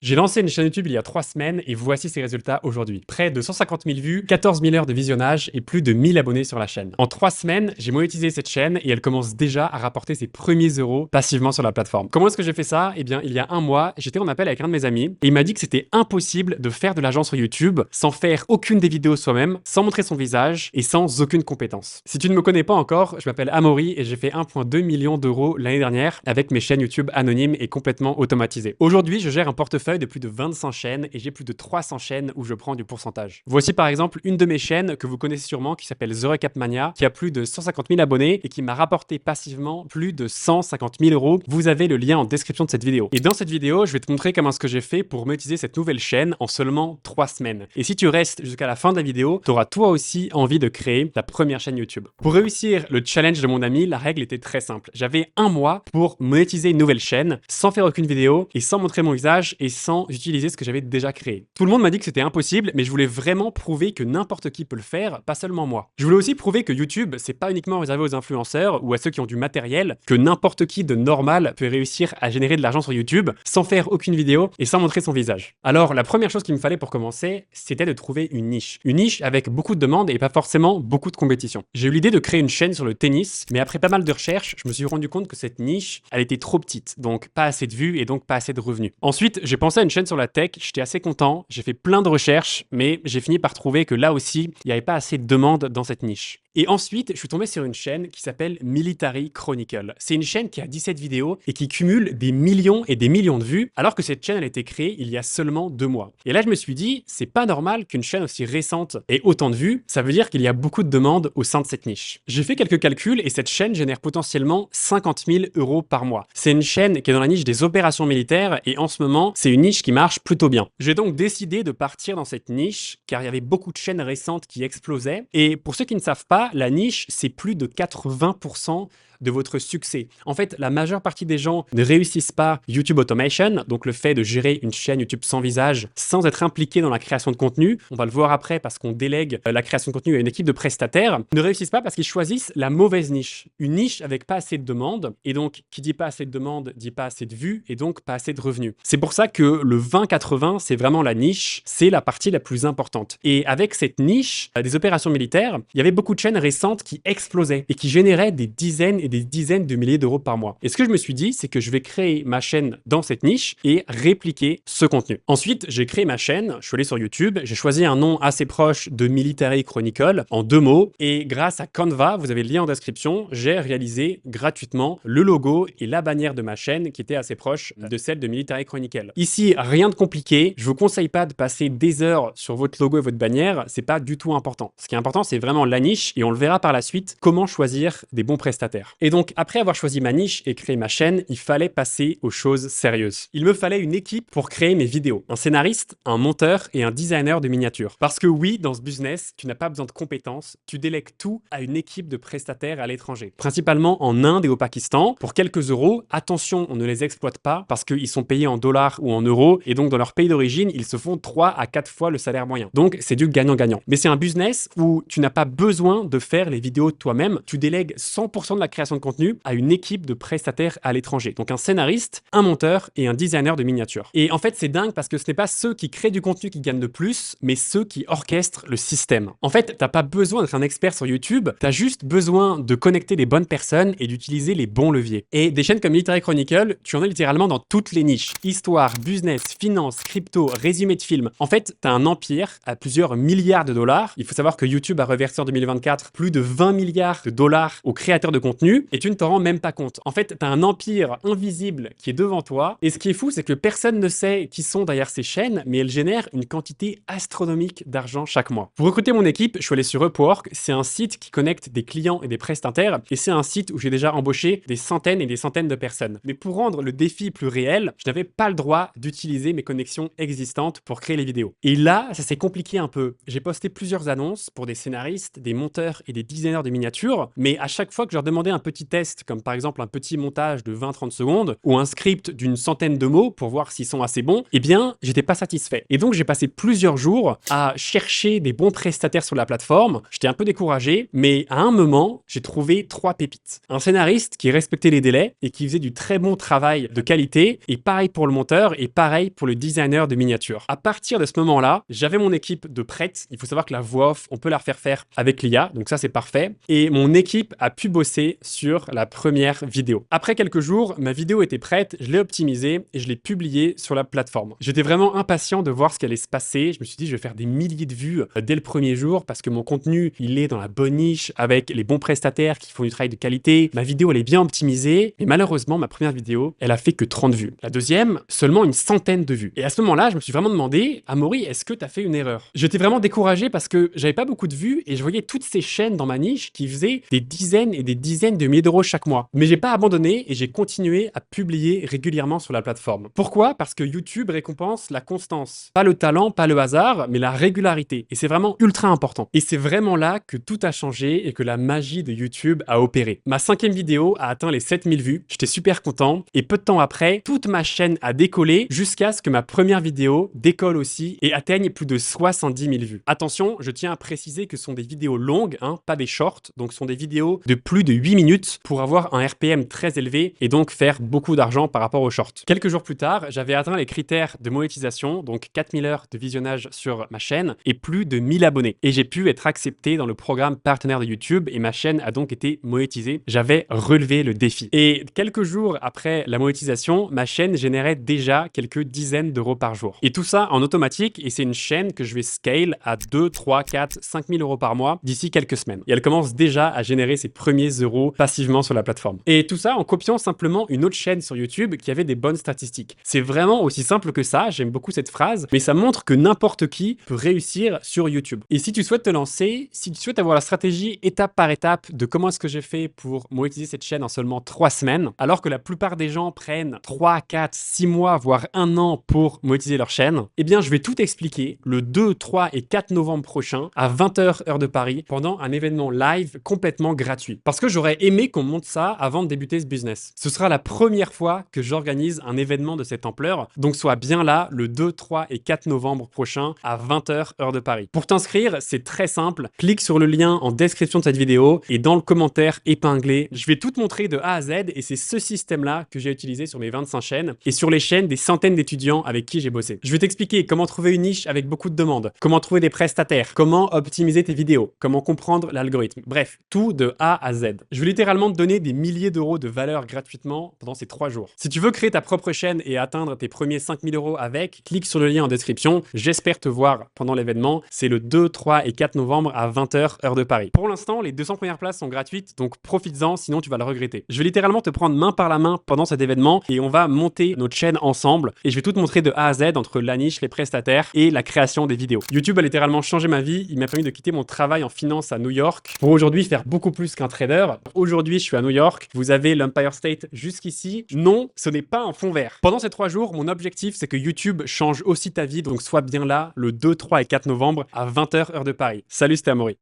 J'ai lancé une chaîne YouTube il y a 3 semaines et voici ses résultats aujourd'hui. Près de 150 000 vues, 14 000 heures de visionnage et plus de 1000 abonnés sur la chaîne. En 3 semaines, j'ai monétisé cette chaîne et elle commence déjà à rapporter ses premiers euros passivement sur la plateforme. Comment est-ce que j'ai fait ça? Eh bien, il y a un mois, j'étais en appel avec un de mes amis et il m'a dit que c'était impossible de faire de l'argent sur YouTube sans faire aucune des vidéos soi-même, sans montrer son visage et sans aucune compétence. Si tu ne me connais pas encore, je m'appelle Amaury et j'ai fait 1,2 million d'euros l'année dernière avec mes chaînes YouTube anonymes et complètement automatisées. Aujourd'hui, je gère un portefeuille de plus de 25 chaînes et j'ai plus de 300 chaînes où je prends du pourcentage. Voici par exemple une de mes chaînes que vous connaissez sûrement qui s'appelle The Recap Mania, qui a plus de 150 000 abonnés et qui m'a rapporté passivement plus de 150 000 euros. Vous avez le lien en description de cette vidéo. Et dans cette vidéo, je vais te montrer comment est-ce que j'ai fait pour monétiser cette nouvelle chaîne en seulement 3 semaines. Et si tu restes jusqu'à la fin de la vidéo, tu auras toi aussi envie de créer ta première chaîne YouTube. Pour réussir le challenge de mon ami, la règle était très simple. J'avais un mois pour monétiser une nouvelle chaîne sans faire aucune vidéo et sans montrer mon visage et sans utiliser ce que j'avais déjà créé. Tout le monde m'a dit que c'était impossible, mais je voulais vraiment prouver que n'importe qui peut le faire, pas seulement moi. Je voulais aussi prouver que YouTube, c'est pas uniquement réservé aux influenceurs ou à ceux qui ont du matériel, que n'importe qui de normal peut réussir à générer de l'argent sur YouTube sans faire aucune vidéo et sans montrer son visage. Alors, la première chose qu'il me fallait pour commencer, c'était de trouver une niche. Une niche avec beaucoup de demandes et pas forcément beaucoup de compétition. J'ai eu l'idée de créer une chaîne sur le tennis, mais après pas mal de recherches, je me suis rendu compte que cette niche, elle était trop petite, donc pas assez de vues et donc pas assez de revenus. Ensuite, j'ai pensé à une chaîne sur la tech, j'étais assez content, j'ai fait plein de recherches, mais j'ai fini par trouver que là aussi, il n'y avait pas assez de demandes dans cette niche. Et ensuite, je suis tombé sur une chaîne qui s'appelle Military Chronicle. C'est une chaîne qui a 17 vidéos et qui cumule des millions et des millions de vues, alors que cette chaîne elle a été créée il y a seulement 2 mois. Et là, je me suis dit, c'est pas normal qu'une chaîne aussi récente ait autant de vues, ça veut dire qu'il y a beaucoup de demandes au sein de cette niche. J'ai fait quelques calculs et cette chaîne génère potentiellement 50 000 euros par mois. C'est une chaîne qui est dans la niche des opérations militaires et en ce moment, c'est une niche qui marche plutôt bien. J'ai donc décidé de partir dans cette niche car il y avait beaucoup de chaînes récentes qui explosaient. Et pour ceux qui ne savent pas, la niche, c'est plus de 80% de votre succès. En fait, la majeure partie des gens ne réussissent pas YouTube Automation, donc le fait de gérer une chaîne YouTube sans visage, sans être impliqué dans la création de contenu. On va le voir après parce qu'on délègue la création de contenu à une équipe de prestataires. Ne réussissent pas parce qu'ils choisissent la mauvaise niche. Une niche avec pas assez de demandes. Et donc, qui dit pas assez de demandes, dit pas assez de vues et donc pas assez de revenus. C'est pour ça que le 20-80, c'est vraiment la niche. C'est la partie la plus importante. Et avec cette niche des opérations militaires, il y avait beaucoup de chaînes récentes qui explosaient et qui généraient des dizaines et des dizaines de milliers d'euros par mois. Et ce que je me suis dit, c'est que je vais créer ma chaîne dans cette niche et répliquer ce contenu. Ensuite, j'ai créé ma chaîne, je suis allé sur YouTube, j'ai choisi un nom assez proche de Military Chronicle en 2 mots et grâce à Canva, vous avez le lien en description, j'ai réalisé gratuitement le logo et la bannière de ma chaîne qui était assez proche de celle de Military Chronicle. Ici, rien de compliqué, je vous conseille pas de passer des heures sur votre logo et votre bannière, c'est pas du tout important. Ce qui est important, c'est vraiment la niche et on le verra par la suite comment choisir des bons prestataires. Et donc, après avoir choisi ma niche et créé ma chaîne, il fallait passer aux choses sérieuses. Il me fallait une équipe pour créer mes vidéos. Un scénariste, un monteur et un designer de miniatures. Parce que oui, dans ce business, tu n'as pas besoin de compétences, tu délègues tout à une équipe de prestataires à l'étranger. Principalement en Inde et au Pakistan, pour quelques euros. Attention, on ne les exploite pas parce qu'ils sont payés en dollars ou en euros et donc dans leur pays d'origine, ils se font 3 à 4 fois le salaire moyen. Donc, c'est du gagnant-gagnant. Mais c'est un business où tu n'as pas besoin de faire les vidéos toi-même, tu délègues 100% de la création de contenu à une équipe de prestataires à l'étranger. Donc un scénariste, un monteur et un designer de miniatures. Et en fait, c'est dingue parce que ce n'est pas ceux qui créent du contenu qui gagnent le plus, mais ceux qui orchestrent le système. En fait, t'as pas besoin d'être un expert sur YouTube, t'as juste besoin de connecter les bonnes personnes et d'utiliser les bons leviers. Et des chaînes comme Military Chronicle, tu en as littéralement dans toutes les niches. Histoire, business, finance, crypto, résumé de films. En fait, t'as un empire à plusieurs milliards de dollars. Il faut savoir que YouTube a reversé en 2024 plus de 20 milliards de dollars aux créateurs de contenu et tu ne t'en rends même pas compte. En fait, tu as un empire invisible qui est devant toi. Et ce qui est fou, c'est que personne ne sait qui sont derrière ces chaînes, mais elles génèrent une quantité astronomique d'argent chaque mois. Pour recruter mon équipe, je suis allé sur Upwork. C'est un site qui connecte des clients et des prestataires. Et c'est un site où j'ai déjà embauché des centaines et des centaines de personnes. Mais pour rendre le défi plus réel, je n'avais pas le droit d'utiliser mes connexions existantes pour créer les vidéos. Et là, ça s'est compliqué un peu. J'ai posté plusieurs annonces pour des scénaristes, des monteurs et des designers de miniatures. Mais à chaque fois que je leur demandais un petit test, comme par exemple un petit montage de 20-30 secondes, ou un script d'une centaine de mots pour voir s'ils sont assez bons, eh bien, j'étais pas satisfait. Et donc, j'ai passé plusieurs jours à chercher des bons prestataires sur la plateforme. J'étais un peu découragé, mais à un moment, j'ai trouvé 3 pépites. Un scénariste qui respectait les délais et qui faisait du très bon travail de qualité, et pareil pour le monteur, et pareil pour le designer de miniatures. À partir de ce moment-là, j'avais mon équipe de prêtes. Il faut savoir que la voix off, on peut la refaire faire avec l'IA, donc ça c'est parfait. Et mon équipe a pu bosser sur la première vidéo. Après quelques jours, ma vidéo était prête, je l'ai optimisée et je l'ai publiée sur la plateforme. J'étais vraiment impatient de voir ce qui allait se passer. Je me suis dit, je vais faire des milliers de vues dès le premier jour parce que mon contenu, il est dans la bonne niche avec les bons prestataires qui font du travail de qualité. Ma vidéo, elle est bien optimisée. Et malheureusement, ma première vidéo, elle a fait que 30 vues. La deuxième, seulement une centaine de vues. Et à ce moment-là, je me suis vraiment demandé, Amaury, est-ce que tu as fait une erreur? J'étais vraiment découragé parce que j'avais pas beaucoup de vues et je voyais toutes ces chaînes dans ma niche qui faisaient des dizaines et des dizaines de milliers d'euros chaque mois. Mais j'ai pas abandonné et j'ai continué à publier régulièrement sur la plateforme. Pourquoi? Parce que YouTube récompense la constance. Pas le talent, pas le hasard, mais la régularité. Et c'est vraiment ultra important. Et c'est vraiment là que tout a changé et que la magie de YouTube a opéré. Ma 5e vidéo a atteint les 7000 vues. J'étais super content. Et peu de temps après, toute ma chaîne a décollé jusqu'à ce que ma première vidéo décolle aussi et atteigne plus de 70 000 vues. Attention, je tiens à préciser que ce sont des vidéos longues, pas des shorts. Donc ce sont des vidéos de plus de 8 minutes pour avoir un RPM très élevé et donc faire beaucoup d'argent par rapport aux shorts. Quelques jours plus tard, j'avais atteint les critères de monétisation, donc 4000 heures de visionnage sur ma chaîne et plus de 1000 abonnés. Et j'ai pu être accepté dans le programme partenaire de YouTube et ma chaîne a donc été monétisée. J'avais relevé le défi. Et quelques jours après la monétisation, ma chaîne générait déjà quelques dizaines d'euros par jour. Et tout ça en automatique et c'est une chaîne que je vais scale à 2, 3, 4, 5 000 euros par mois d'ici quelques semaines. Et elle commence déjà à générer ses premiers euros passivement sur la plateforme. Et tout ça en copiant simplement une autre chaîne sur YouTube qui avait des bonnes statistiques. C'est vraiment aussi simple que ça, j'aime beaucoup cette phrase, mais ça montre que n'importe qui peut réussir sur YouTube. Et si tu souhaites te lancer, si tu souhaites avoir la stratégie étape par étape de comment est-ce que j'ai fait pour monétiser cette chaîne en seulement 3 semaines, alors que la plupart des gens prennent 3, 4, 6 mois, voire 1 an pour monétiser leur chaîne, eh bien je vais tout expliquer le 2, 3 et 4 novembre prochain à 20h heure de Paris pendant un événement live complètement gratuit. Parce que j'aurais aimé qu'on monte ça avant de débuter ce business. Ce sera la première fois que j'organise un événement de cette ampleur, donc sois bien là le 2, 3 et 4 novembre prochain à 20h heure de Paris. Pour t'inscrire, c'est très simple. Clique sur le lien en description de cette vidéo et dans le commentaire épinglé, je vais tout te montrer de A à Z et c'est ce système-là que j'ai utilisé sur mes 25 chaînes et sur les chaînes des centaines d'étudiants avec qui j'ai bossé. Je vais t'expliquer comment trouver une niche avec beaucoup de demandes, comment trouver des prestataires, comment optimiser tes vidéos, comment comprendre l'algorithme. Bref, tout de A à Z. Je vais littéralement te donner des milliers d'euros de valeur gratuitement pendant ces 3 jours. Si tu veux créer ta propre chaîne et atteindre tes premiers 5000 euros avec, clique sur le lien en description. J'espère te voir pendant l'événement. C'est le 2, 3 et 4 novembre à 20h heure de Paris. Pour l'instant, les 200 premières places sont gratuites, donc profites-en, sinon tu vas le regretter. Je vais littéralement te prendre main par la main pendant cet événement et on va monter notre chaîne ensemble et je vais tout te montrer de A à Z entre la niche, les prestataires et la création des vidéos. YouTube a littéralement changé ma vie. Il m'a permis de quitter mon travail en finance à New York pour aujourd'hui faire beaucoup plus qu'un trader. Aujourd'hui, je suis à New York. Vous avez l'Empire State jusqu'ici. Non, ce n'est pas un fond vert. Pendant ces 3 jours, mon objectif, c'est que YouTube change aussi ta vie. Donc, sois bien là le 2, 3 et 4 novembre à 20h heure de Paris. Salut, c'était Amaury.